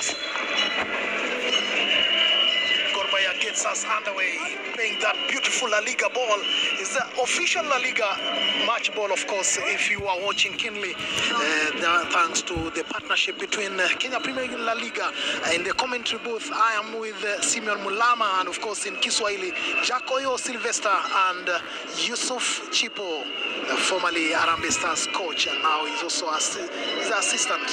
us. Gor Mahia gets us underway, playing that beautiful La Liga ball. It's the official La Liga match ball, of course, if you are watching keenly. Thanks to the partnership between Kenya Premier League and La Liga. In the commentary booth, I am with Simeon Mulama, and of course in Kiswahili, Jacoyo Sylvester and Yusuf Chipo, formerly Harambee Stars coach, and now he's also his assistant.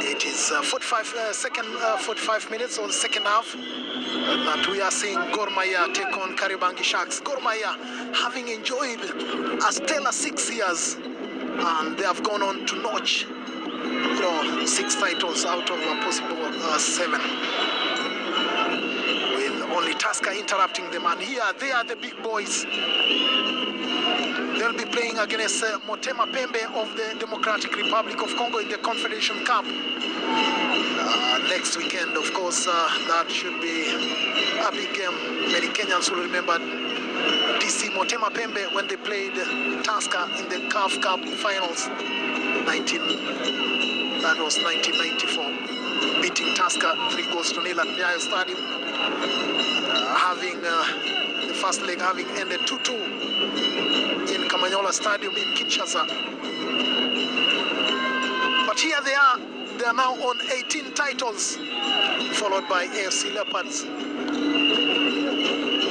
It is 45 minutes or the second half that we are seeing Gor Mahia take on Kariobangi Sharks. Gor Mahia having enjoyed a stellar 6 years, and they have gone on to notch 6 titles out of a possible 7, with only Tusker interrupting them. And here they are the big boys. They'll be playing against Motema Pembe of the Democratic Republic of Congo in the Confederation Cup next weekend. Of course, that should be a big game. Many Kenyans will remember DC Motema Pembe when they played Tusker in the CAF Cup finals. That was 1994, beating Tusker 3-0 at Nyayo Stadium, having the first leg having ended 2-2 in Kamanyola Stadium in Kinshasa. But here they are now on 18 titles, followed by AFC Leopards,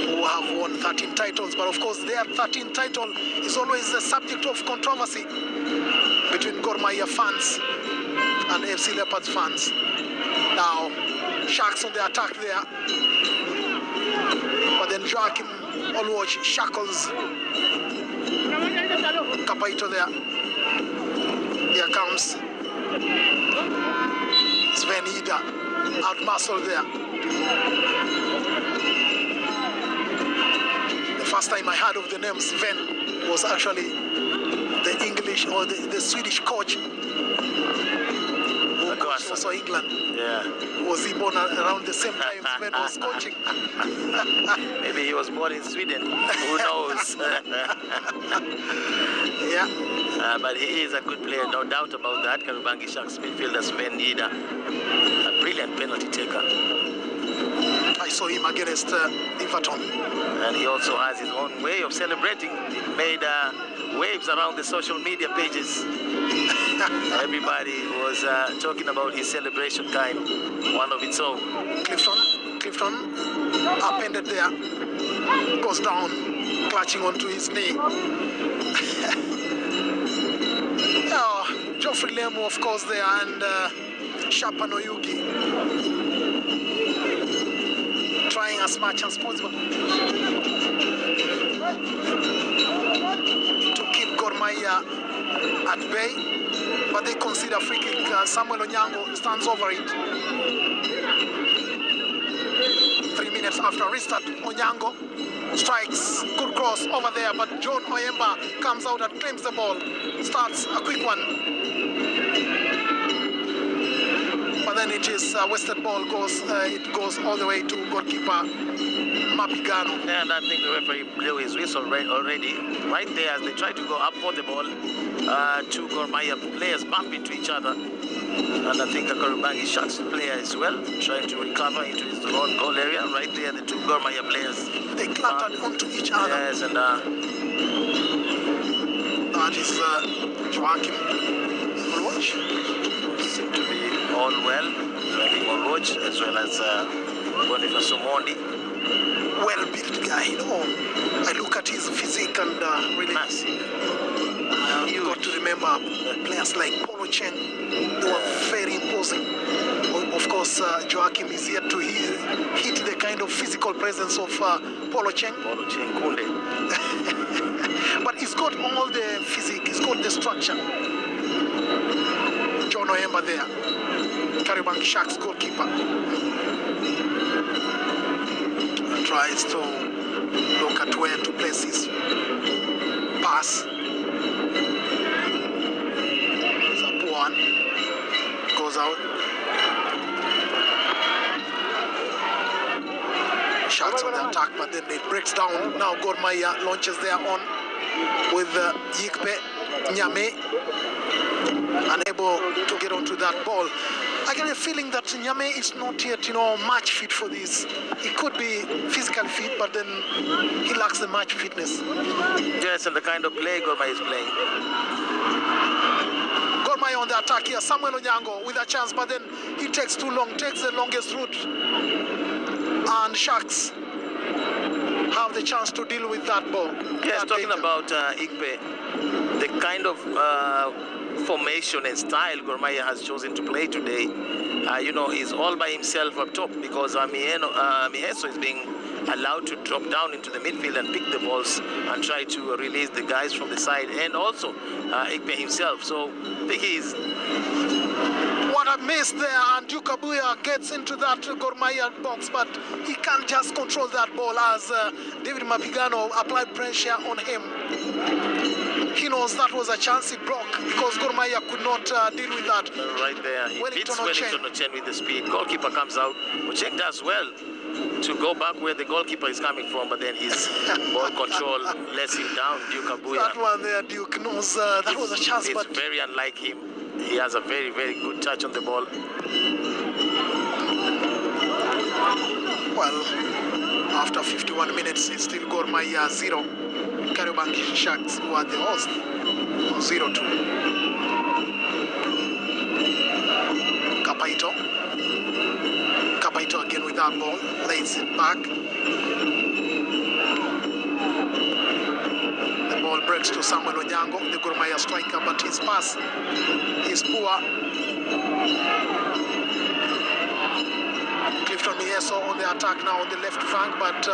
who have won 13 titles. But of course, their 13th title is always the subject of controversy between Gor Mahia fans and AFC Leopards fans. Now, Sharks on the attack there, but then Joachim Oluoch shackles Kapaito there. Here comes Sven Ida, out-muscled there. The first time I heard of the name Sven was actually the English or the Swedish coach who coached also England. Yeah. Was he born around the same time Sven was coaching? Maybe he was born in Sweden. Who knows? Yeah. But he is a good player, no doubt about that. Kariobangi Sharks midfielder Sven Ida, a brilliant penalty taker. I saw him against Everton. And he also has his own way of celebrating. He made waves around the social media pages. Everybody was talking about his celebration time, one of its own. Clifton, upended there, goes down, clutching onto his knee. Geoffrey Lemu, of course, there, and Shapan Oyugi, trying as much as possible to keep Gor Mahia at bay, but they consider free kick. Samuel Onyango stands over it. 3 minutes after restart, Onyango strikes, good cross over there, but John Oyemba comes out and claims the ball, starts a quick one. But then it is a wasted ball, it goes all the way to goalkeeper Mapigano. And I think the referee blew his whistle already, right there as they try to go up for the ball. Two Gor Mahia players bump into each other. And I think a Kariobangi Sharks player as well, trying to recover into his own goal area. Right there, the two Gor Mahia players. They clattered onto each other. Yes, and that is Joachim Oluoch. Seem to be all well. Joachim Oluoch as well as Boniface Omondi. Well-built guy, I look at his physique and really massive. You've got to remember players like Polo Cheng, they were very imposing. Of course, Joachim is yet to hit the kind of physical presence of Polo Cheng. Polo Cheng Kunde. But he's got all the physique, he's got the structure. John Oyemba there, Kariobangi Sharks goalkeeper. Tries to look at where to place his pass. It's a poor one. Goes out. Sharks on the attack, but then it breaks down. Now Gor Mahia launches their own with Yikpe Nyame, unable to get onto that ball. get a feeling that Nyame is not yet, match fit for this. He could be physically fit, but then he lacks the match fitness. Yes, and the kind of play Gor Mahia is playing. Gor Mahia on the attack here. Samuel Onyango with a chance, but then he takes too long, takes the longest route. And Sharks have the chance to deal with that ball. Yes, talking about Ikpe, the kind of formation and style Gor Mahia has chosen to play today, he's all by himself up top because Miheso is being allowed to drop down into the midfield and pick the balls and try to release the guys from the side, and also Ikpe himself. So I think he's... What a miss there, and Dukabuya gets into that Gor Mahia box, but he can't just control that ball as David Mapigano applied pressure on him. He knows that was a chance he blocked because Gor Mahia could not deal with that. Right there, he beats Wellington Ochen with the speed. Goalkeeper comes out. Ochen does well to go back where the goalkeeper is coming from, but then his ball control lets him down, Duke Abuya. That one there, Duke knows that was a chance, but very unlike him. He has a very, very good touch on the ball. Well, after 51 minutes, it's still Gor Mahia 0. Kariobangi Sharks who are the host, 0-2. Kapaito again with that ball, lays it back. The ball breaks to Samuel Onyango, the Gor Mahia striker, but his pass is poor. Clifton Miheso on the attack now on the left flank, but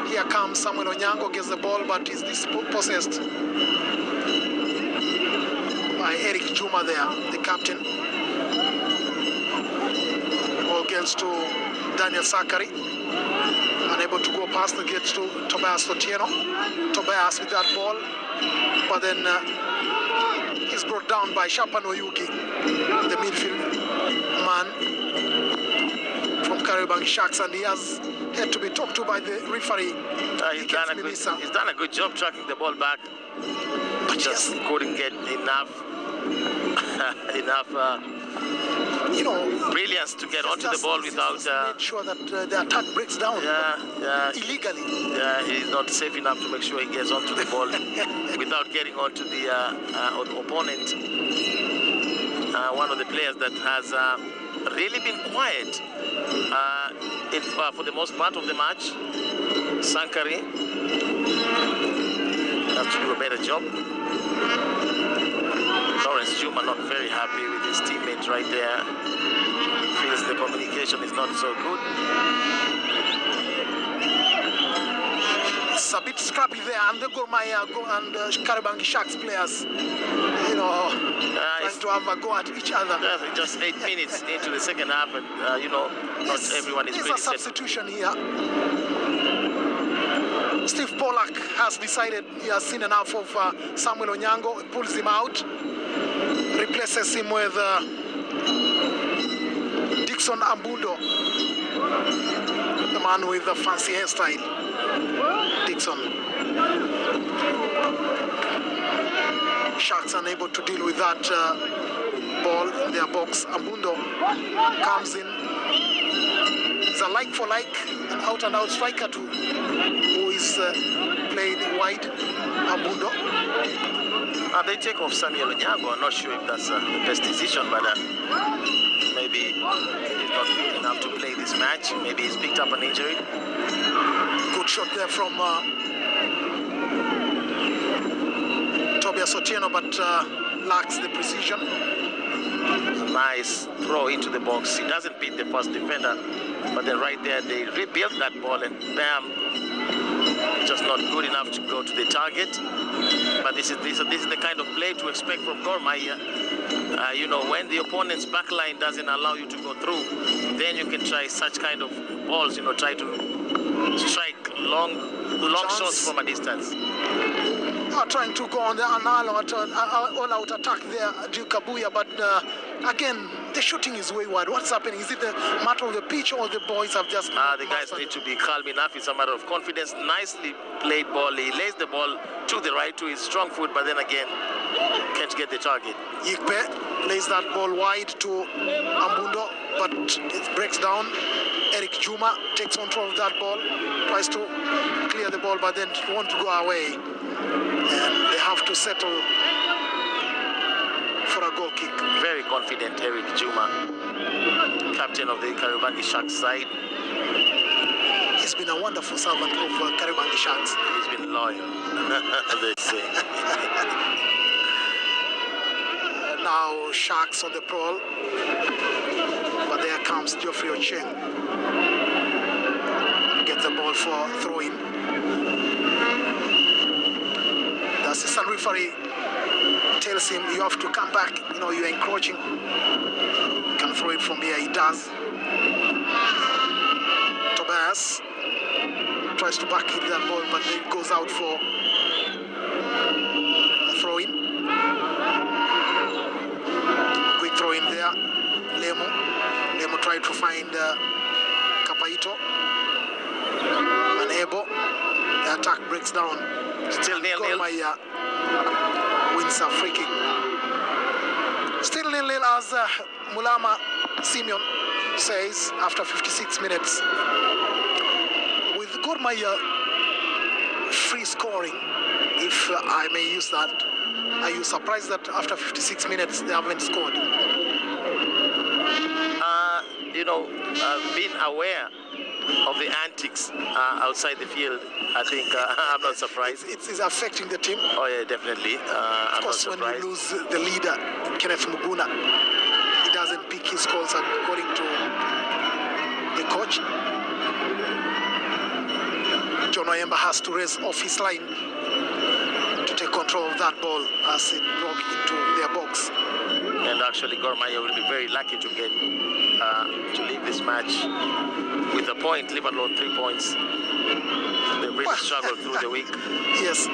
here comes Samuel Onyango, gets the ball, but is dispossessed by Eric Juma there, the captain. Ball gets to Daniel Sakari, unable to go past, it gets to Tobias Otieno. Tobias with that ball, but then he's brought down by Shapan Oyugi, the midfield man from Kariobangi Sharks, and he has had to be talked to by the referee. He's done a good job tracking the ball back, but just couldn't get enough brilliance to get onto the ball without make sure that the attack breaks down illegally. Yeah, he's not safe enough to make sure he gets onto the ball without getting onto the opponent. One of the players that has really been quiet for the most part of the match, Sankari, has to do a better job. Lawrence Juma not very happy with his teammate right there. Feels the communication is not so good. It's a bit scrappy there, and the Gor Mahia and Kariobangi Sharks players, trying to have a go at each other. Just 8 minutes into the second half, and not everyone is pretty set. There's a substitution here. Steve Pollack has decided he has seen enough of Samuel Onyango. He pulls him out, replaces him with Dixon Ambundo, the man with the fancy hairstyle. Dixon. Sharks unable to deal with that ball in their box. Ambundo comes in. It's a like for like, an out and out striker too, who is played wide. Ambundo. They take off Samuel Onyango. I'm not sure if that's the best decision, but maybe he's not fit enough to play this match. Maybe he's picked up an injury. Good shot there from Tobias Otieno, but lacks the precision. Nice throw into the box. He doesn't beat the first defender, but then right there they rebuilt that ball and bam, just not good enough to go to the target. But this is the kind of play to expect from Gor Mahia. When the opponent's backline doesn't allow you to go through, then you can try such kind of balls. Try to strike long shots from a distance. Trying to go on the all-out attack there, Dukabuya, but again, the shooting is wayward. What's happening? Is it the matter of the pitch, or the boys have just... the guys need to be calm enough. It's a matter of confidence. Nicely played ball. He lays the ball to the right, to his strong foot, but then again, can't get the target. Ikpe Lays that ball wide to Ambundo, but it breaks down. Eric Juma takes control of that ball, tries to clear the ball, but then it won't go away. And they have to settle for a goal kick. Very confident Eric Juma, captain of the Kariobangi Sharks side. He's been a wonderful servant of Kariobangi Sharks. He's been loyal, as they say. Now Sharks on the prowl, but there comes Geoffrey Ocheng. Gets the ball for throw-in. The assistant referee tells him, you have to come back, you know, you're encroaching. You can throw it from here, he does. Tobias tries to back hit that ball, but then it goes out for a throw-in. Quick throw-in there. Lemo tried to find Kapaito. Unable. The attack breaks down. Still nil-nil. Gor Mahia wins a free kick. Still nil-nil as Mulama Simeon says after 56 minutes. With Gor Mahia free scoring, if I may use that, are you surprised that after 56 minutes they haven't scored? You know, being aware of the antics outside the field, I think I'm not surprised. It's affecting the team. Oh yeah, definitely. Of course, when you lose the leader, Kenneth Muguna, he doesn't pick his calls according to the coach. John Oyemba has to raise off his line to take control of that ball as it broke into their box. And actually, Gor Mahia will be very lucky to get to leave this match with a point, leave alone 3 points. They really struggled through the week. Yes,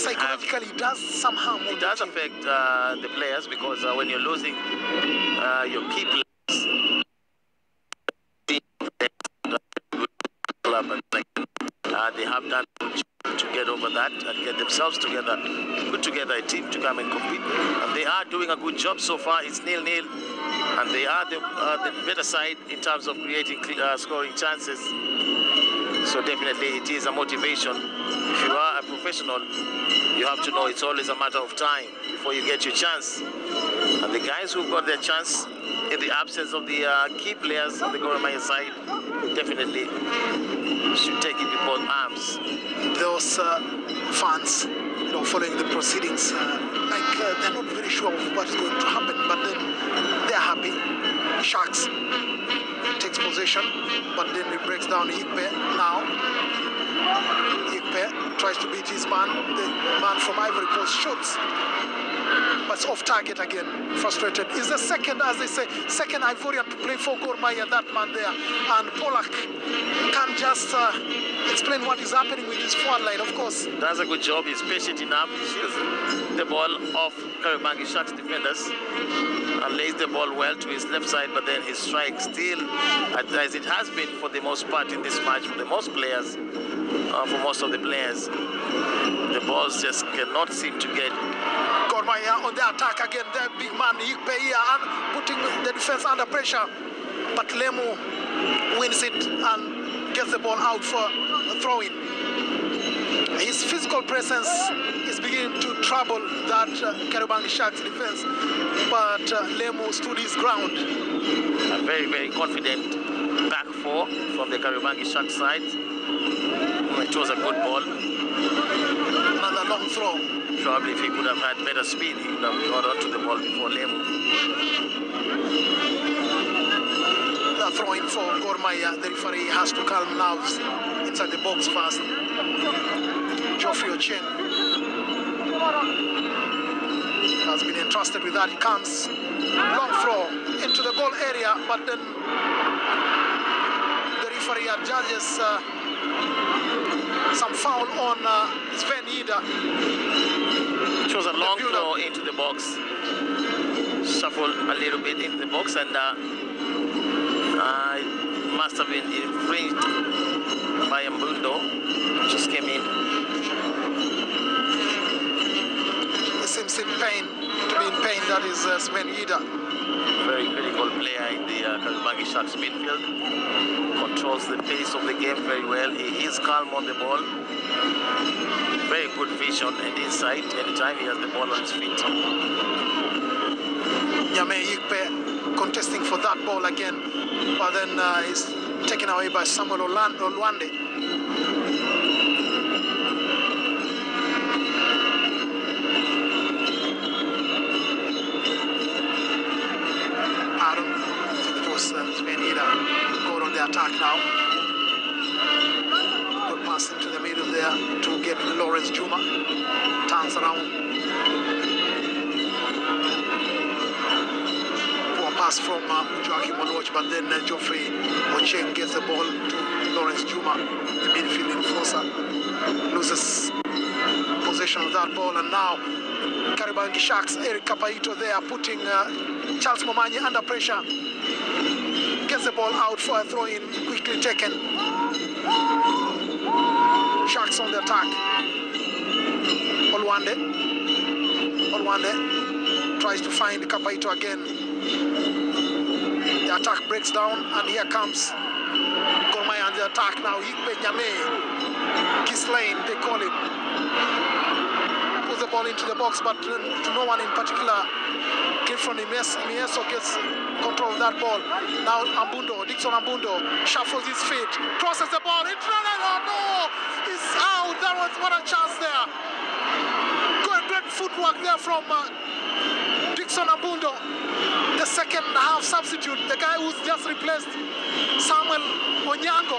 psychologically it does some harm. It does affect the players because when you're losing your key players, they have done to get over that and get themselves together, put together a team to come and compete. And they are doing a good job so far. It's nil-nil, and they are the better side in terms of creating scoring chances. So definitely it is a motivation. If you are a professional, you have to know it's always a matter of time before you get your chance. And the guys who got their chance in the absence of the key players on the Gor Mahia side definitely should take it with both arms. Those fans, you know, following the proceedings, they're not very sure of what is going to happen, but then they're happy. Sharks takes possession, but then it breaks down Ikpe now. Ikpe tries to beat his man. The man from Ivory Coast shoots, but it's off target again. Frustrated. Is the second, as they say, second Ivorian to play for Gor Mahia, that man there. And Polak can't just explain what is happening with his forward line, of course. Does a good job. He's patient enough. He shields the ball off Kariobangi Sharks defenders and lays the ball well to his left side, but then his strike still, as it has been for the most part in this match, for the most players, for most of the players, the balls just cannot seem to get. Gor Mahia on the attack again. The big man Ikpe here and putting the defense under pressure, but Lemu wins it and gets the ball out for a throw-in. His physical presence is beginning to trouble that Kariobangi Sharks defense, but Lemu stood his ground. A very, very confident back four from the Kariobangi Sharks side. It was a good ball. Another long throw. Probably if he could have had better speed, he would have got onto the ball before Lemu. The throw-in for Gor Mahia. The referee has to calm nerves inside the box first. Geoffrey Ocheng has been entrusted with that. He comes, long throw into the goal area, but then the referee adjudges some foul on Sven Ida. It was a long throw into the box. Shuffled a little bit into the box, and it must have been infringed by Mbundo. Just came in. He seems in pain. to be in pain, that is Singinda. Very critical player in the Kariobangi Sharks midfield. Controls the pace of the game very well. He is calm on the ball. Very good vision and insight anytime he has the ball on his feet. Yikpe contesting for that ball again, but then he's taken away by Samuel Olwande. Go on the attack now. Good pass into the middle there to get Lawrence Juma. Turns around. Poor pass from Joachim Monwatch, but then Geoffrey Ocheng gets the ball to Lawrence Juma, the midfield enforcer. Loses possession of that ball, and now Kariobangi Sharks, Eric Kapaito there putting Charles Momanyi under pressure. Gets the ball out for a throw-in, quickly taken. Sharks on the attack. Olwande tries to find Kapaito again. The attack breaks down, and here comes Gor Mahia on the attack now. Yikpe Nyame, Kiss Lane, they call him. Puts the ball into the box, but to no one in particular. Came from Mieso gets control of that ball. Now Dixon Ambundo shuffles his feet, crosses the ball. It's no, it's out. That was what a chance there. Great footwork there from Dixon Ambundo, the second half substitute, the guy who's just replaced Samuel Onyango.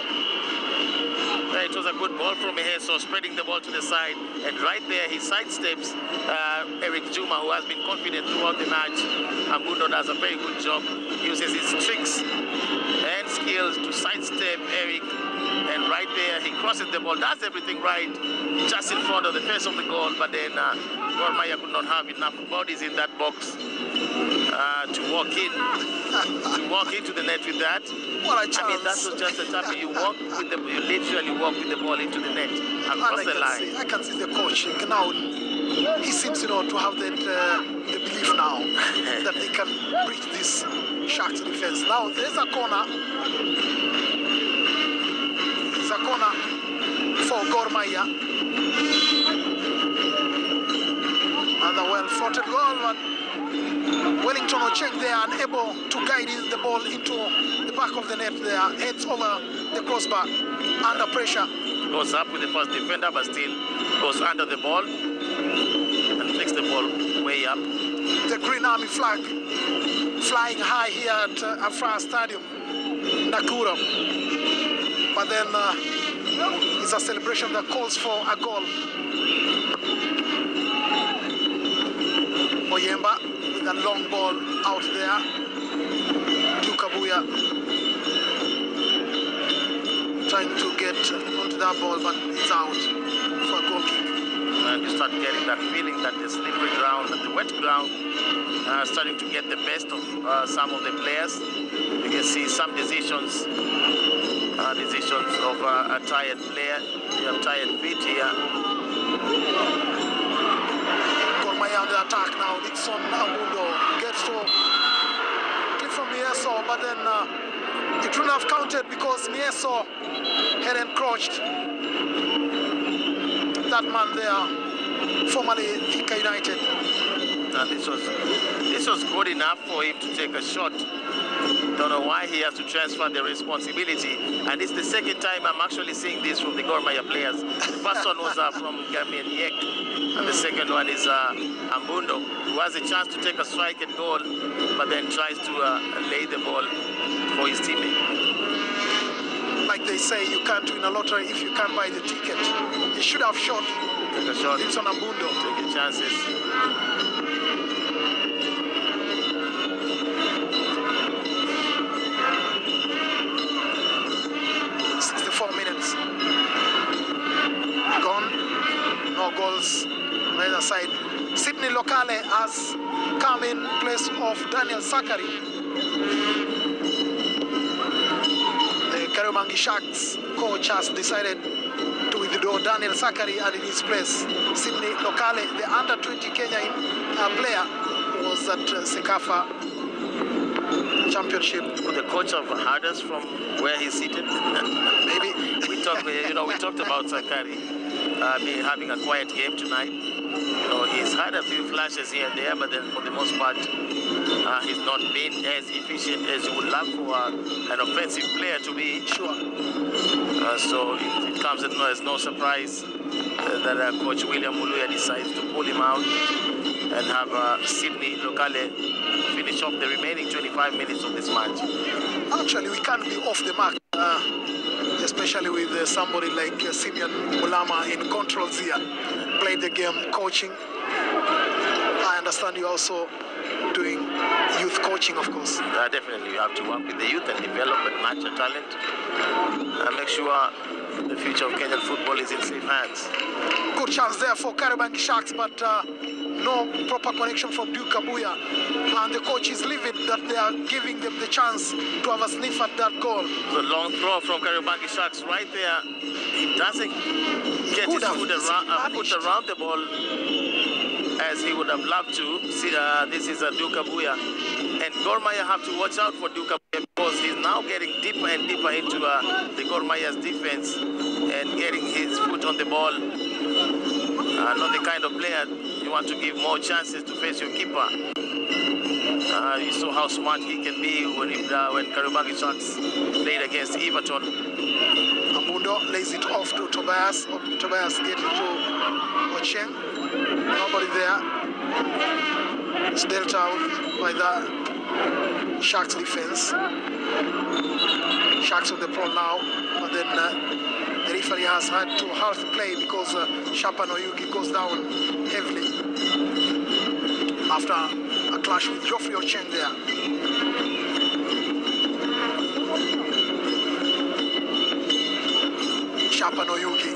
It was a good ball from Mieso, spreading the ball to the side, and right there he sidesteps Eric Juma, who has been confident throughout the match. Ambundo does a very good job, uses his tricks and skills to sidestep Eric, and right there he crosses the ball, does everything right, just in front of the face of the goal, but then Gor Mahia could not have enough bodies in that box to walk into the net with that. What a chance. I mean, that was just a tap. You literally walk with the ball into the net across the line. I can see the coach now. He seems, to have the belief now that they can breach this Sharks defense. Now there's a corner. There's a corner for Gor Mahia. Another well-foughted goal, but Wellington Ocheng there unable to guide the ball into the back of the net there. Heads over the crossbar, under pressure. Goes up with the first defender, but still goes under the ball and flicks the ball way up. The Green Army flag flying high here at Afraha Stadium, Nakuru. But then it's a celebration that calls for a goal. Oyemba with a long ball out there to Kabuya, trying to get onto that ball, but it's out for a goal kick. And you start getting that feeling that the slippery ground and the wet ground are starting to get the best of some of the players. You can see some decisions of a tired player. You have tired feet here. On the attack now, Dixon Ambundo gets to clip from Mieso, but then it wouldn't have counted because Mieso had encroached that man there, formerly Thika United. And this was good enough for him to take a shot. Don't know why he has to transfer the responsibility, and it's the second time I'm actually seeing this from the Gor Mahia players. The first one was from Gamian Yek, and the second one is Ambundo, who has a chance to take a strike and goal, but then tries to lay the ball for his teammate. Like they say, you can't win a lottery if you can't buy the ticket. He should have shot. Take a shot. It's on Ambundo. Take your chances. 64 minutes gone. No goals on either side. Sydney Lokale has come in place of Daniel Sakari. The Kariobangi Sharks coach has decided to withdraw Daniel Sakari, and in his place Sydney Lokale, the under-20 Kenyan player, was at Sekafa Championship. Well, the coach of Hardest from where he's seated. Maybe. We talked about Sakari having a quiet game tonight. He's had a few flashes here and there, but then for the most part, he's not been as efficient as you would love for an offensive player to be. Sure. So it comes as no surprise that Coach William Muluya decides to pull him out and have Sydney Lokale finish off the remaining 25 minutes of this match. Actually, we can't be off the mark, especially with somebody like Simeon Mulama in controls here. Played the game coaching. I understand you're also doing youth coaching, of course. Definitely, you have to work with the youth and develop and nurture talent and make sure the future of Kenyan football is in safe hands. Good chance there for Kariobangi Sharks, but no proper connection from Duke Abuya. And the coach is livid that they are giving them the chance to have a sniff at that goal. The long throw from Kariobangi Sharks right there. He doesn't get his foot around the ball as he would have loved to. See, this is a Duke Abuya. And Gor Mahia have to watch out for Duke Abuya because he's now getting deeper and deeper into the Gor Mahia's defense and getting his foot on the ball. Not the kind of player you want to give more chances to face your keeper. You saw how smart he can be when Kariobangi Sharks played against Everton. Ambundo lays it off to Tobias. Tobias gets it to Ocheng. Nobody there. It's dealt out by the Sharks defense. Sharks on the pro now, but then the referee has had to halt play because Shapan Oyugi goes down heavily after a clash with Geoffrey Ocheng there. Shapan Oyugi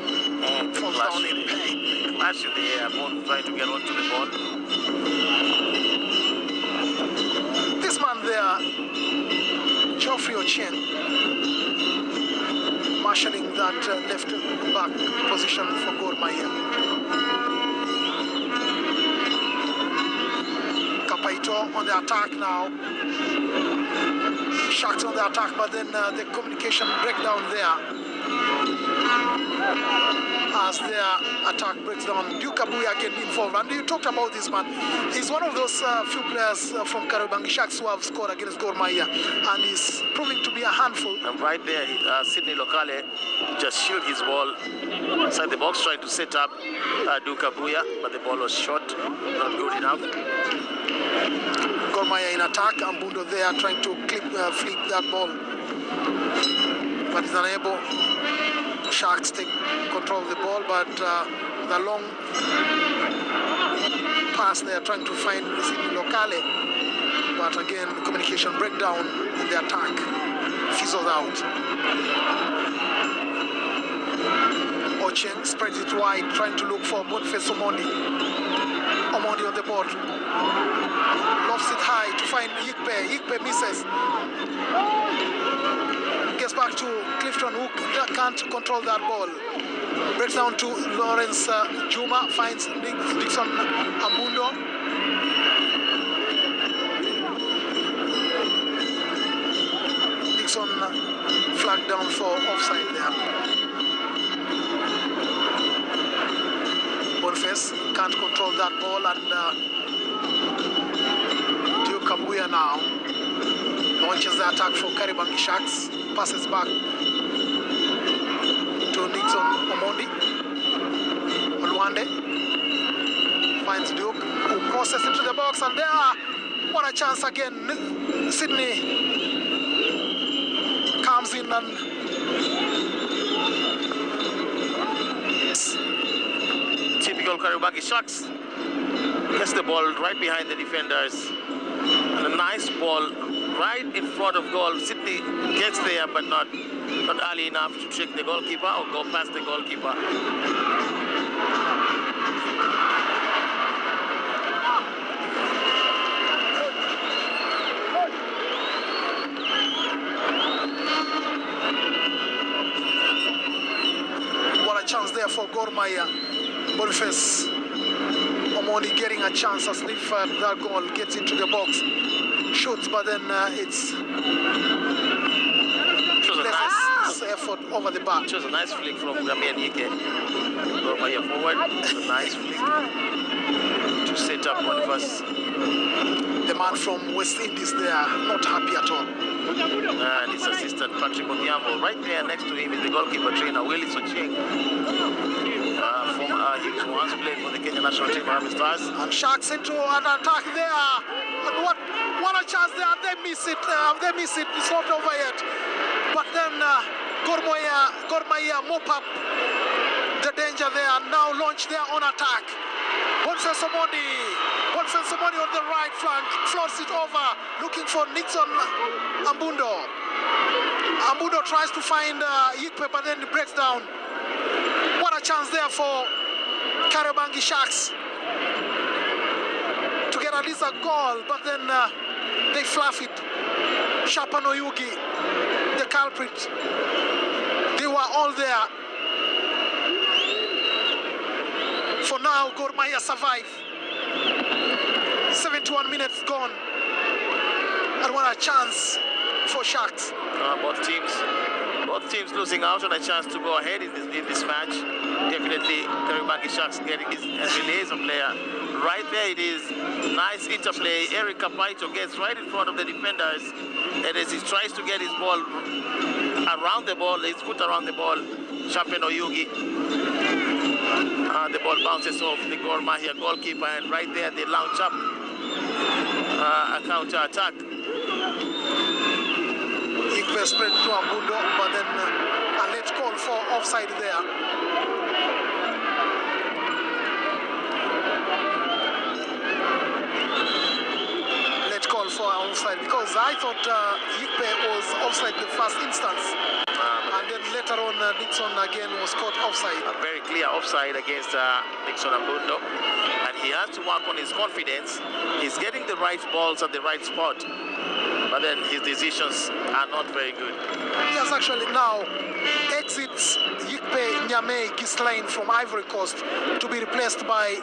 falls down in pain. Clash in the air, both trying to get onto the ball. This man there, Geoffrey Ocheng, marshalling that left back position for Gor Mahia. Kapaito on the attack now. Sharks on the attack, but then the communication breakdown there. As their attack breaks down, Duke Abuya getting involved. And you talked about this man. He's one of those few players from Kariobangi Sharks who have scored against Gor Mahia, and he's proving to be a handful. And right there, Sydney Lokale just shoot his ball inside the box, trying to set up Duke Abuya, but the ball was short, not good enough. Gor Mahia in attack, and Bundo there trying to flip that ball, but he's unable. Sharks take control of the ball, but the long pass they are trying to find Sydney Lokale, but again communication breakdown in the attack, fizzled out. Ocheng spreads it wide, trying to look for Boniface Omondi. Omondi on the board, lofts it high to find Yikpe. Yikpe misses. Gets back to Clifton, who can't control that ball. Breaks down to Lawrence Juma, finds Dixon Ambundo. Dixon flagged down for offside there. Boniface can't control that ball, and Duke Abuya now launches the attack for Kariobangi Sharks. Passes back to Nixon Omondi. Olwande finds Duke, who crosses into the box, and there, what a chance again. Sydney comes in and typical Kariobangi Sharks gets the ball right behind the defenders, and a nice ball right in front of goal. Sydney gets there, but not early enough to trick the goalkeeper or go past the goalkeeper. What a chance there for Gor Mahia. Boniface Omondi getting a chance as if that goal gets into the box. Shoots, but then it's nice effort over the bar. It was a nice flick from Grammy Nike. Gor Mahia forward. It was a nice flick to set up Boniface. The man from West Indies there, not happy at all. And his assistant Patrick Odhiambo. Right there next to him is the goalkeeper trainer Willie Socheng. He once played for the Kenya national team, Harambee Stars. And Sharks into an attack there. And what a chance there. They miss it. It's not over yet. But then Gor Mahia mop up the danger there and now launch their own attack. Boniface Omondi on the right flank, floats it over, looking for Nixon Ambundo. Ambundo tries to find Yikpe, but then it breaks down. What a chance there for Kariobangi Sharks to get at least a goal, but then they fluff it. Sharp and Oyugi, the culprit, they were all there. For now, Gor Mahia survive. 71 minutes gone. And what a chance for Sharks. Both teams losing out on a chance to go ahead in this match. Definitely Kariobangi Sharks getting his relays of player. Right there it is. Nice interplay. Eric Kapaito gets right in front of the defenders. And as he tries to get his ball around the ball, his foot around the ball, Champion Oyugi. The ball bounces off the Gor Mahia goalkeeper, and right there they launch up a counter attack. Yikpe spread to Ambundo, but then a late call for offside there. Late call for offside because I thought Yikpe was offside the first instance. And then later on, Nixon again was caught offside. A very clear offside against Nixon Ambundo. And he has to work on his confidence. He's getting the right balls at the right spot. But then his decisions are not very good. Yes, actually now exits Yikpe Nyame Gislain from Ivory Coast to be replaced by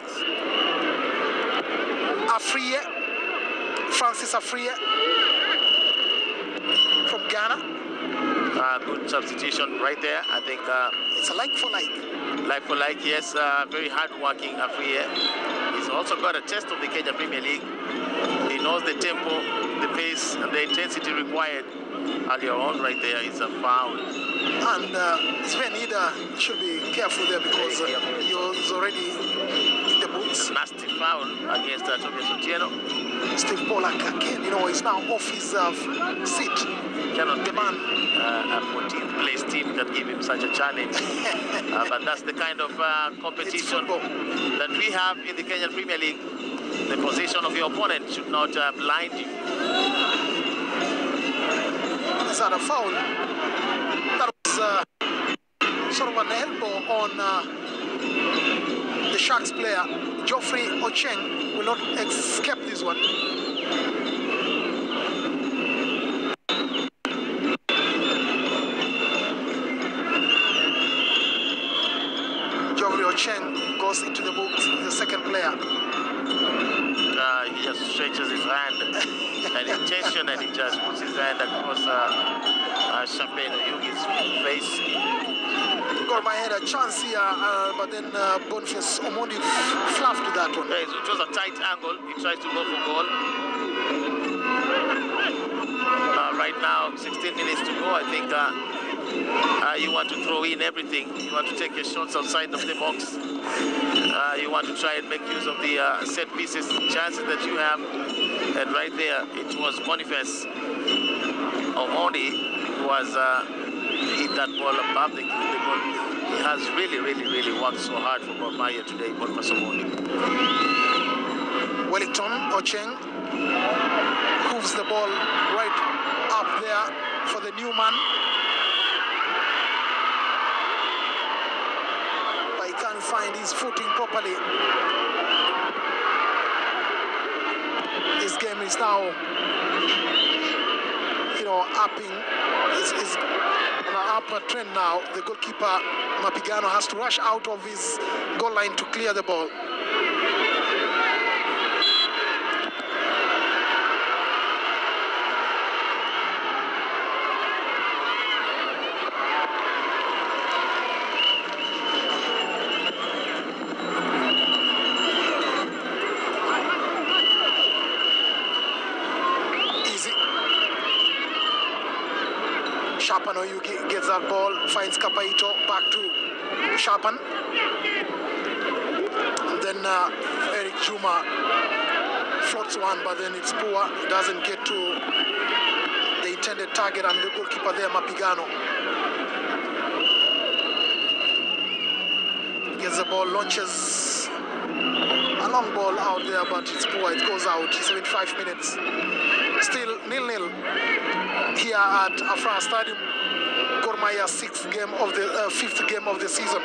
Francis Afriye from Ghana. Good substitution right there. I think it's a like for like. Like for like, yes. Very hard-working Afriye. He's also got a taste of the Kenya Premier League. He knows the tempo, the pace, and the intensity required. Earlier on, right there is a foul. And Sven Ida should be careful there because he's already in the boots. Nasty foul against Tobias Otieno. Steve Pollack again, is now off his seat. Cannot demand a 14th place team can give him such a challenge. But that's the kind of competition that we have in the Kenyan Premier League. The position of your opponent should not blind you. Is that a foul? That was sort of an elbow on the Sharks player. Geoffrey Ocheng will not escape this one. Geoffrey Ocheng goes into the books, the second player. He just stretches his hand and intentionally just puts his hand across Champagne Oyugi's face. Gor Mahia had a chance here, but then Boniface Omondi fluffed that one. Yeah, it was a tight angle. He tries to go for goal. Right now, 16 minutes to go. I think you want to throw in everything. You want to take your shots outside of the box. You want to try and make use of the set pieces, chances that you have. And right there, it was Boniface Omondi who was hit that ball above the goal. He has really worked so hard for Gor Mahia today, Boniface Omondi. Wellington Ocheng hooves the ball right up there for the new man. But he can't find his footing properly. His game is now, upping. Is on an upward trend now. The goalkeeper, Mapigano, has to rush out of his goal line to clear the ball. Shapan Oyugi gets that ball, finds Kapaito, back to Shapan. And then Eric Juma floats one, but then it's poor. It doesn't get to the intended target, and the goalkeeper there, Mapigano, gets the ball, launches a long ball out there, but it's poor. It goes out. 75 minutes. Still 0-0 here at Afraha Stadium. Gor Mahia fifth game of the season.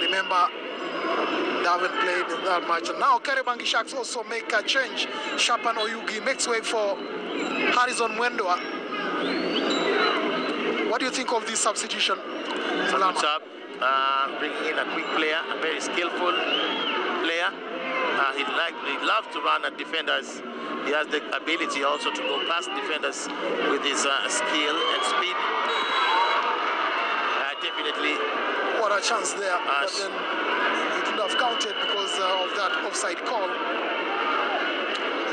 Remember, they haven't played that much. And now Kariobangi Sharks also make a change. Shapan Oyugi makes way for Harrison Mwendwa. What do you think of this substitution? Good job. Bringing in a quick player, a very skillful player. He loves to run at defenders. He has the ability also to go past defenders with his skill and speed. Definitely. What a chance there. But then it would have counted because of that offside call.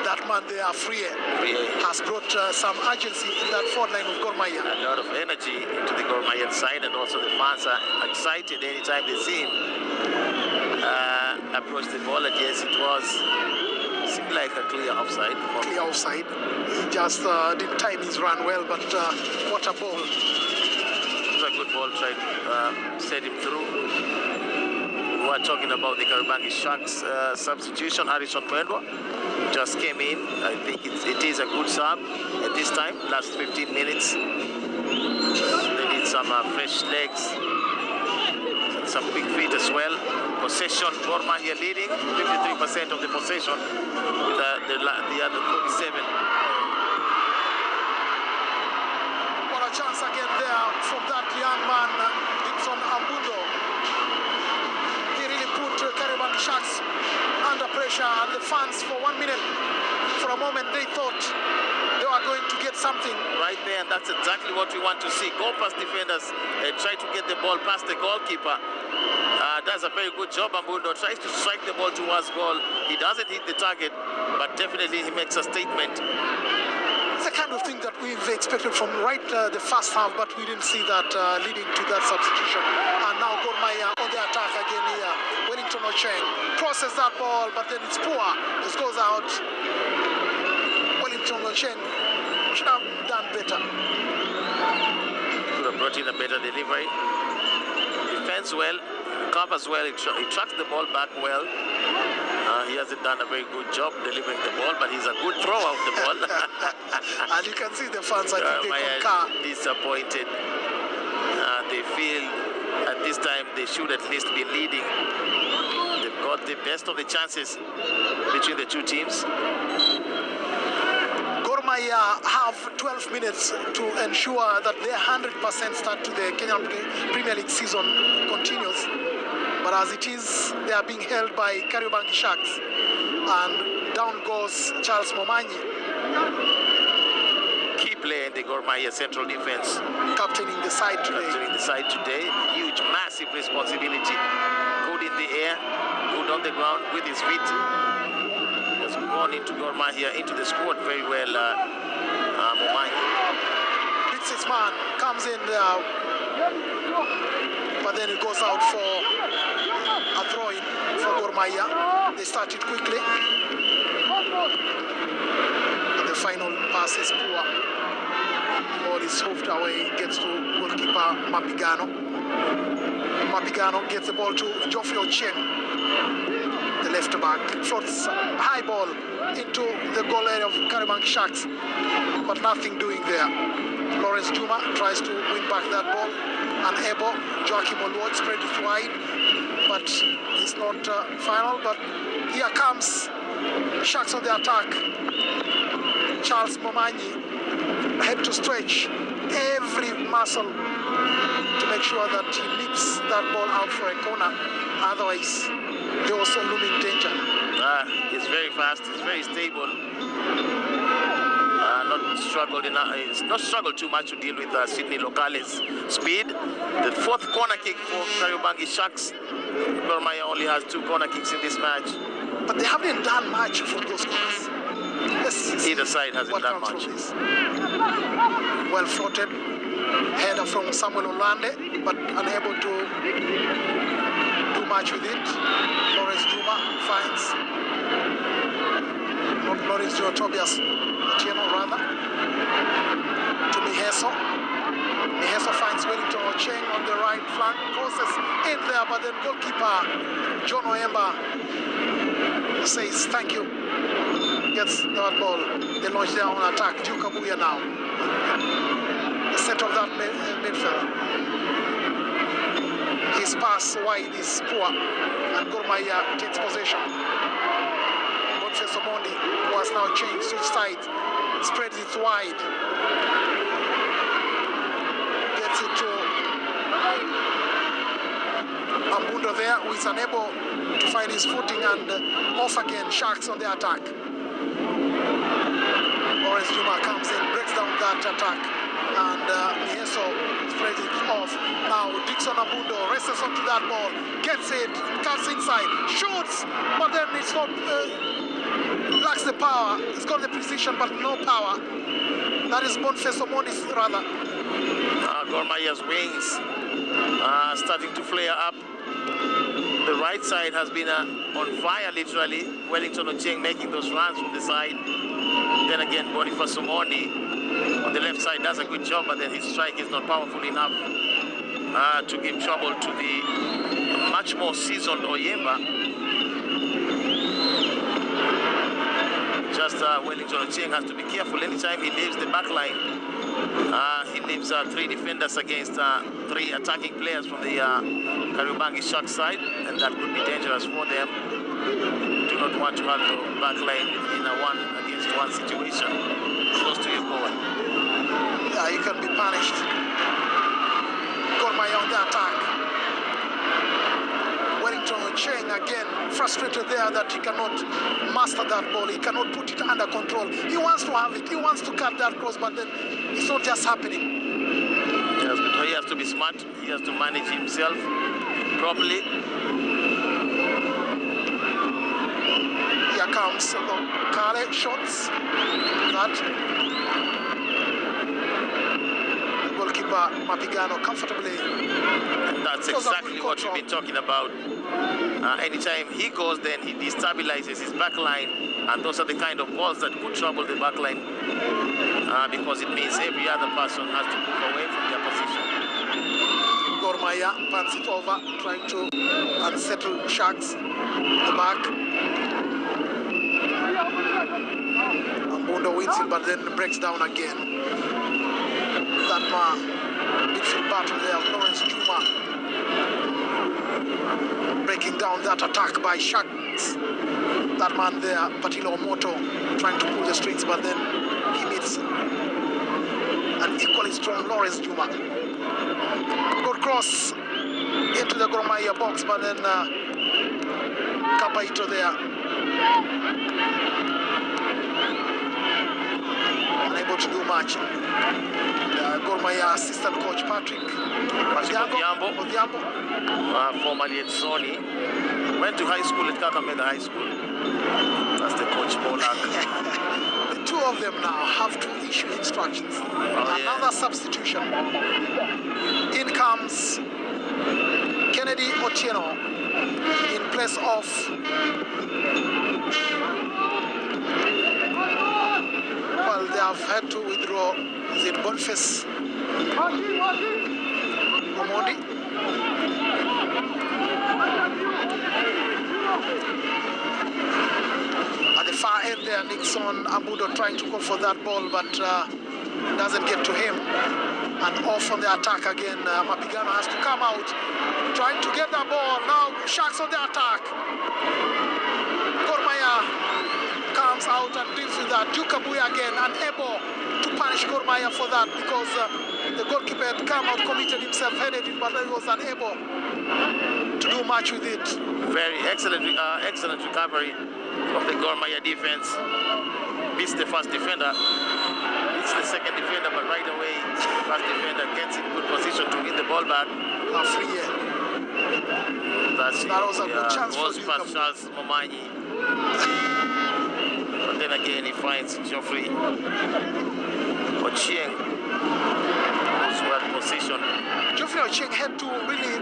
That man there, Afraha, has brought some urgency in that forward line of Gor Mahia. A lot of energy into the Gor Mahia side, and also the fans are excited anytime they see him approach the ball. And yes, it seemed like a clear offside. Clear offside. He just didn't time his run well, but what a ball. It was a good ball, tried to set him through. We're talking about the Kariobangi Sharks substitution. Harrison Mwendwa just came in. I think it is a good sub at this time, last 15 minutes. They need some fresh legs, and some quick feet as well. Possession, Gor Mahia leading, 53% of the possession, with the other 47. What a chance again there from that young man, Dixon Ambundo. He really put Kariobangi Sharks under pressure, and the fans for 1 minute, for a moment, they thought they were going to get something. Right there, and that's exactly what we want to see. Go past defenders and try to get the ball past the goalkeeper. Does a very good job. Ambundo tries to strike the ball towards goal. He doesn't hit the target, but definitely he makes a statement. It's the kind of thing that we've expected from the first half, but we didn't see that leading to that substitution. And now Gor Mahia on the attack again here. Wellington Ocheng crosses that ball, but then it's poor. This goes out. Wellington Ocheng should have done better. Could have brought in a better delivery. Defends well, covers well, he tracks the ball back well. He hasn't done a very good job delivering the ball, but he's a good thrower of the ball. And you can see the fans, I think they concur. Disappointed. They feel at this time they should at least be leading. They've got the best of the chances between the two teams. Gor Mahia have 12 minutes to ensure that their 100% start to the Kenyan Premier League season continues. But as it is, they are being held by Kariobangi Sharks. And down goes Charles Momanyi. Key player in the Gor Mahia central defense. Captaining the side today. Huge, massive responsibility. Good in the air, good on the ground with his feet. Has gone into Gor Mahia, into the squad very well, Momanyi. Beats his man, comes in there. But then it goes out for a throw-in for Gor Mahia. They started quickly. And the final pass is poor. The ball is hoofed away, gets to goalkeeper Mapigano. Mapigano gets the ball to Geoffrey Ocheng, the left back. Floats high ball into the goal area of Kariobangi Sharks, but nothing doing there. Lawrence Juma tries to win back that ball. Unable. Joachim Oluot spread it wide, but it's not final. But here comes Sharks on the attack. Charles Momanyi had to stretch every muscle to make sure that he nips that ball out for a corner. Otherwise, there was a looming danger. He's very fast. He's very stable. He's not struggled too much to deal with Sydney Locale's speed. The fourth corner kick for Kariobangi Sharks. Gor Mahia only has 2 corner kicks in this match. But they haven't done much from those corners. Either side hasn't done much. Well floated. Header from Samuel Olande, but unable to do much with it. Lawrence Juma finds, not Lawrence Juma, Tobias Otieno rather, to Miheso. Miheso finds Wellington Ocheng on the right flank, crosses in there, but then goalkeeper John Oyemba says thank you, gets that ball. They launch their own attack. Duke Abuya now, the center of that midfield. His pass wide is poor, and Gor Mahia takes possession. Boniface Omondi, who has now changed switch side, spreads it wide. Gets it to Ambundo there, who is unable to find his footing, and off again. Sharks on the attack. Lawrence Juma comes in, breaks down that attack, and Miheso spreads it off. Now Dixon Ambundo races onto that ball, gets it, cuts inside, shoots, but then it's not, lacks the power. It's got the precision, but no power. That is Boniface Omondi rather. Gor Mahia's wings starting to flare up. The right side has been on fire, literally. Wellington Ocheng making those runs from the side. Then again, Boniface Omondi on the left side does a good job, but then his strike is not powerful enough to give trouble to the much more seasoned Oyemba. Just Wellington Ocheng has to be careful anytime he leaves the back line. He leaves 3 defenders against 3 attacking players from the Kariobangi Shark side, and that could be dangerous for them. Do not want to have your back line in a 1-against-1 situation close to your goal. Yeah, you can be punished. Gor Mahia on the attack. Wellington Ocheng again frustrated there that he cannot master that ball. He cannot put it under control. He wants to have it. He wants to cut that cross, but then it's not just happening. Yes, but he has to be smart. He has to manage himself properly. Here comes Kale shots. That the goalkeeper Mapigano comfortably. And that's exactly what we've been talking about. Anytime he goes, then he destabilizes his back line, and those are the kind of balls that could trouble the back line because it means every other person has to move away from their position. Gor Mahia pans it over, trying to unsettle Sharks in the back. Ambundo wins it, but then breaks down again. That man, midfield battle there, Lawrence Juma, breaking down that attack by Sharks. That man there, Patilo Moto, trying to pull the strings, but then he meets an equally strong Lawrence Juma. Good cross into the Gor Mahia box, but then Kapaito there. Unable to do much. Gor Mahia assistant coach Patrick Odhiambo, formerly at Sony, went to high school at Kakamega High School. That's the coach Polak. The two of them now have to issue instructions. Another substitution. In comes Kennedy Otieno in place of they have had to withdraw. Is it Boniface Omondi? At the far end there, Nixon Ambundo trying to go for that ball, but doesn't get to him. And off on the attack again. Mapigano has to come out, trying to get that ball. Now Sharks on the attack. Gor Mahia comes out and deals with that. Duke Abuya again, unable to punish Gor Mahia for that because the goalkeeper had come out, committed himself, headed it, but he was unable to do much with it. Very excellent recovery from the Gor Mahia defense. Missed the first defender. It's the second defender, but right away, first defender gets in good position to win the ball back. That was a good chance for Charles Momanyi. But then again, he finds Geoffrey Ochieng, who's well position. Geoffrey Ocheng had to really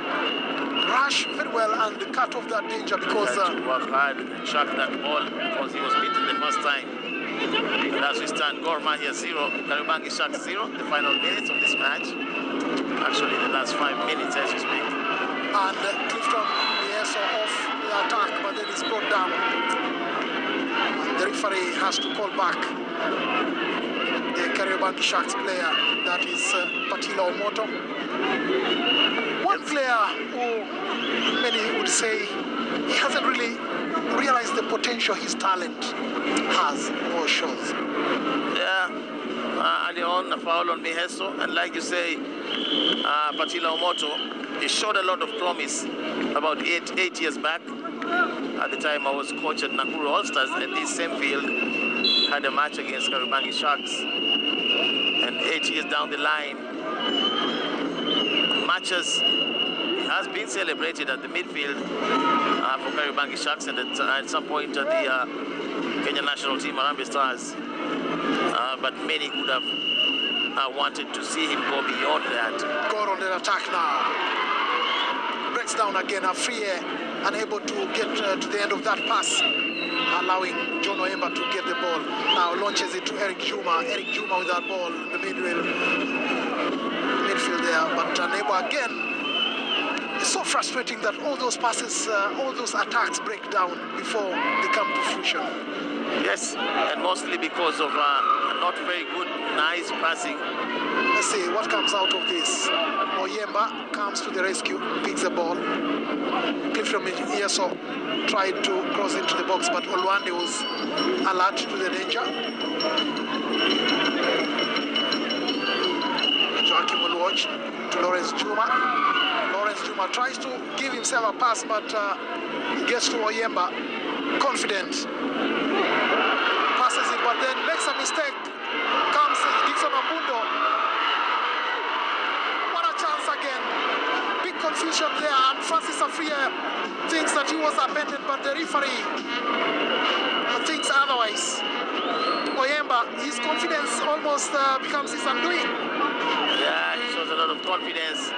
rush very well and cut off that danger because He had to work hard and track that ball because he was beaten the first time. And as we stand, Gor Mahia 0, Kariobangi Sharks 0, the final minutes of this match. Actually, the last 5 minutes as you speak. And Clifton Mieso off the attack, but then he's brought down. And the referee has to call back the Kariobangi Sharks player, that is Patila Omoto. One player who many would say he hasn't really realized the potential his talent has or shows. Yeah, early on, a foul on Miheso, and like you say, Patila Omoto, he showed a lot of promise about eight years back. At the time I was coach at Nakuru All-Stars, at this same field, had a match against Kariobangi Sharks. And 8 years down the line, matches has been celebrated at the midfield for Kariobangi Sharks, and at some point at the Kenya national team, Harambee Stars. But many could have wanted to see him go beyond that. Gor on the attack now. Breaks down again, Afraha unable to get to the end of that pass, allowing John Oyemba to get the ball. Now launches it to Eric Juma. Eric Juma with that ball in the midfield there, but unable again. It's so frustrating that all those passes, all those attacks break down before they come to fruition. Yes, and mostly because of not very good, nice passing. Let's see what comes out of this. Oyemba comes to the rescue, picks the ball. Clifton Mieso tried to cross into the box, but Olwande was alert to the danger. Joachim will watch to Lawrence Juma. Lawrence Juma tries to give himself a pass, but he gets to Oyemba. Confident. Passes it, but then makes a mistake. Comes Dixon Ambundo. What a chance again. Big confusion there, and Francis Afraha thinks that he was abandoned, but the referee thinks otherwise. Oyemba, his confidence almost becomes his undoing. Yeah, he shows a lot of confidence.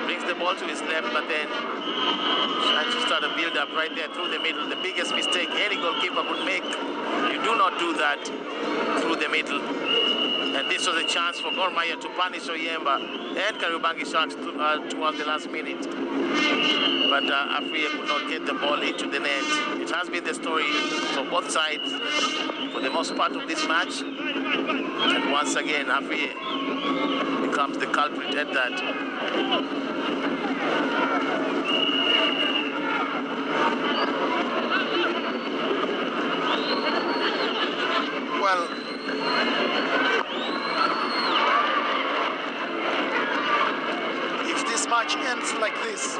Brings the ball to his left, but then trying to start a build-up right there through the middle. The biggest mistake any goalkeeper could make. You do not do that through the middle. And this was a chance for Gor Mahia to punish Oyemba and Kariobangi Sharks towards the last minute. But Afraha could not get the ball into the net. It has been the story for both sides for the most part of this match. And once again, Afraha becomes the culprit at that. Well, if this match ends like this, a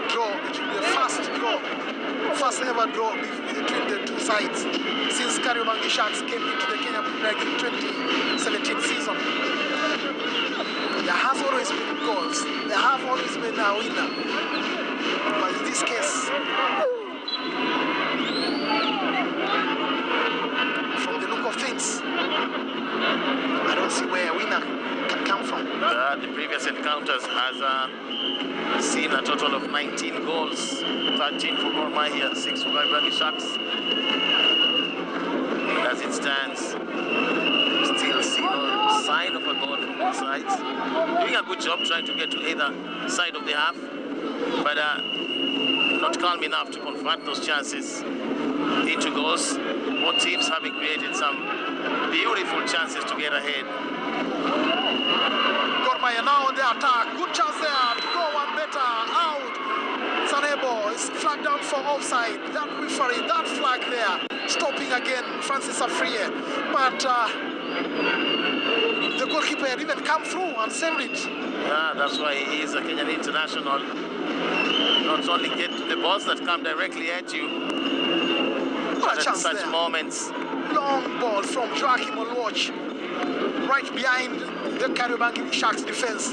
draw, it will be a first ever draw between the two sides since Kariobangi Sharks came into the Kenya Premier League 2017 season. There has always been goals. There have always been a winner. But in this case, from the look of things, I don't see where a winner can come from. The previous encounters has seen a total of 19 goals, 13 for Gor Mahia, 6 for Kariobangi Sharks. As it stands, still see no sign of a goal from both sides. Doing a good job trying to get to either side of the half, but not calm enough to convert those chances into goals. Both teams having created some beautiful chances to get ahead. Gor Mahia now on the attack. Good chance there to go one better. Out. Sanebo is flagged down for offside. That referee, that flag there, stopping again Francis Afraha. But the goalkeeper had even come through and saved it. Yeah, that's why he is a Kenyan international. Not only get to the balls that come directly at you, what a at chance such there. moments. Long ball from Joachim Olwach, right behind the Kariobangi Sharks defense.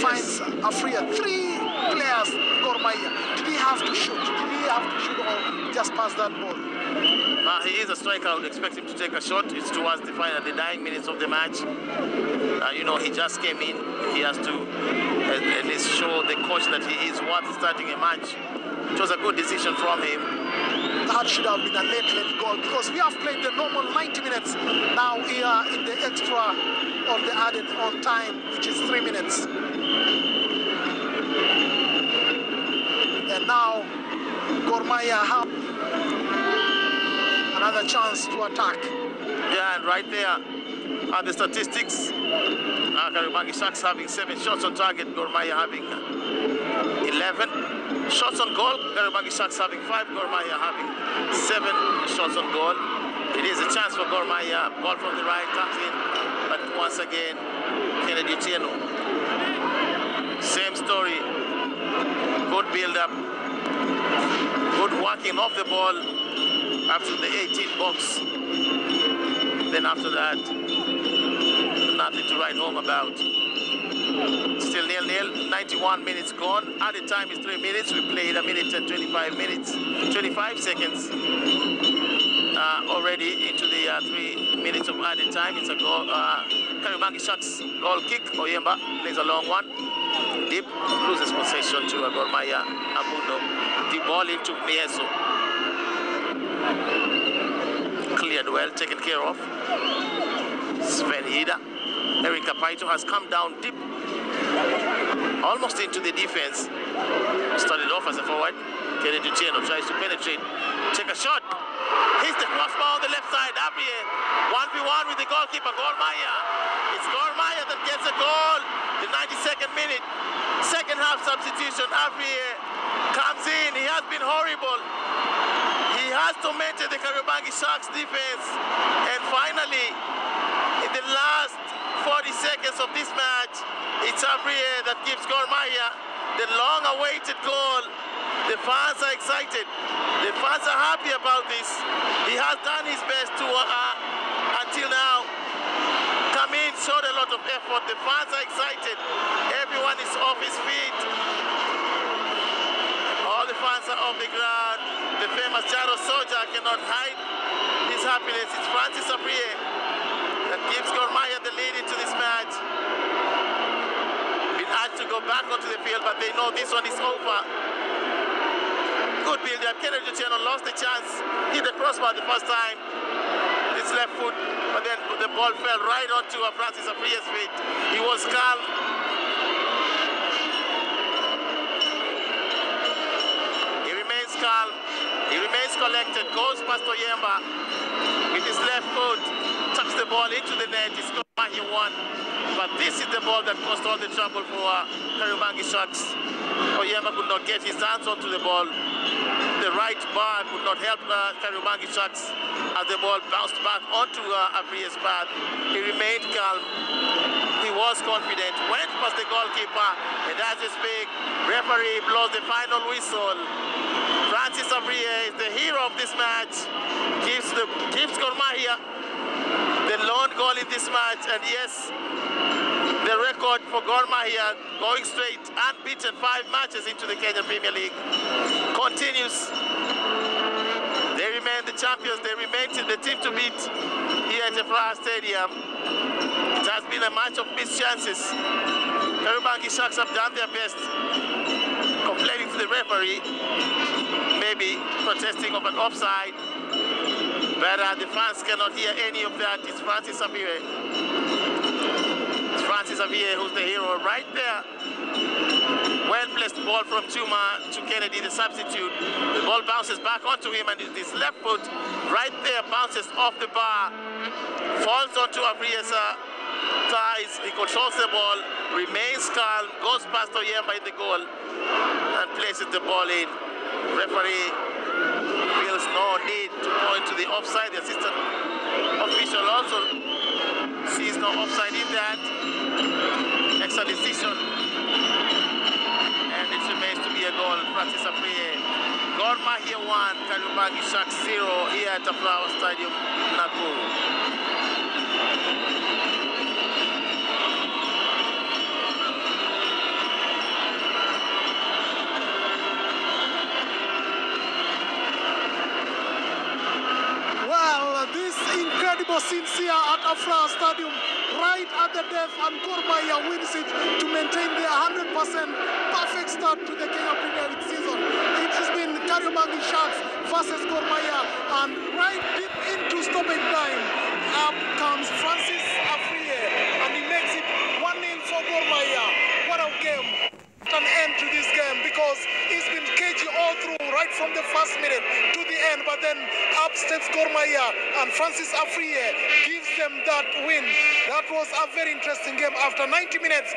Finds Afraha. 3 players, Gor Mahia. Did he have to shoot? Did he have to shoot or just pass that ball? He is a striker. I would expect him to take a shot. It's towards the final, the dying minutes of the match. You know, he just came in. He has to at least show the coach that he is worth starting a match. It was a good decision from him. That should have been a late goal, because we have played the normal 90 minutes. Now we are in the extra of the added on time, which is 3 minutes. And now Gor Mahia have another chance to attack. Yeah, and right there are the statistics. Kariobangi Sharks having 7 shots on target, Gor Mahia having 11 shots on goal. Kariobangi Sharks having 5, Gor Mahia having 7 shots on goal. It is a chance for Gor Mahia. Ball from the right comes in, but once again, Kenneth. Same story. Good build-up. Good working off the ball up to the 18 box. Then after that, nothing to write home about. Still 0-0, 91 minutes gone. Added time is 3 minutes. We played 1 minute and 25 seconds already into the 3 minutes of added time. It's a goal. Kariobangi Sharks goal kick. Oyemba plays a long one. Deep, loses possession to Gor Mahia. Amundo. The ball into Mieso. Cleared well, taken care of. Sven Hida. Eric Kapaito has come down deep, almost into the defense. Started off as a forward. Kenneth tries to penetrate. Take a shot. Hits the crossbar on the left side. Abriye 1v1 with the goalkeeper, Gor Mahia. It's Gor Mahia that gets a goal. The 92nd minute. Second half substitution. Abriye comes in. He has been horrible. He has tormented the Kariobangi Sharks defense. And finally, in the last 40 seconds of this match, it's Abriye that gives Gor Mahia the long-awaited goal. The fans are excited. The fans are happy about this. He has done his best to, until now, come in, showed a lot of effort. The fans are excited. Everyone is off his feet. All the fans are off the ground. The famous Jaro soldier cannot hide his happiness. It's Francis Abriye that gives Gor Mahia the lead into this match. Been asked to go back onto the field, but they know this one is over. Good build-up. Kenneth lost the chance. Hit the crossbar the first time. His left foot, but then the ball fell right onto Francis Abriye's feet. He was calm. He remains calm. He remains collected. Goes past Oyemba with his left foot. Tucks the ball into the net. It's Gor Mahia 1. But this is the ball that caused all the trouble for Kariobangi Sharks. Oyemba could not get his hands onto the ball. The right bar could not help Kariobangi Sharks as the ball bounced back onto Abriye's path. He remained calm. He was confident. Went past the goalkeeper, and as we speak, referee blows the final whistle. Francis Abriye is the hero of this match. Gives Gor Mahia the lone goal in this match, and yes, the record for Gor Mahia going straight unbeaten 5 matches into the Kenya Premier League continues. They remain the champions. They remain the team to beat here at Afraha Stadium. It has been a match of missed chances. Kariobangi Sharks have done their best, complaining to the referee, maybe protesting of an offside, but the fans cannot hear any of that. It's Francis Abriye. Francis Abriye, who's the hero right there. Well-placed ball from Chuma to Kennedy, the substitute. The ball bounces back onto him, and his left foot right there bounces off the bar, falls onto Abriye's thighs. He controls the ball, remains calm, goes past Oyemba in the goal, and places the ball in. Referee feels no need to point to the offside. The assistant official also sees no offside in that. Extra decision, and it remains to be a goal. Francis Abriye. Gor Mahia 1, Kariobangi Sharks 0 here at Afraha Stadium, Nakuru. scenes here at Afraha Stadium, right at the death, and Gor Mahia wins it to maintain their 100% perfect start to the Kenya Premier League season. It has been Kariobangi Sharks versus Gor Mahia, and right deep into stoppage time, up comes Francis Afriye, and he makes it 1-0 for Gor Mahia. What a game! An end to this game, because it's been cagey all through, right from the first minute to the end, but then up steps Gor Mahia, and Francis Afriye gives them that win. That was a very interesting game. After 90 minutes,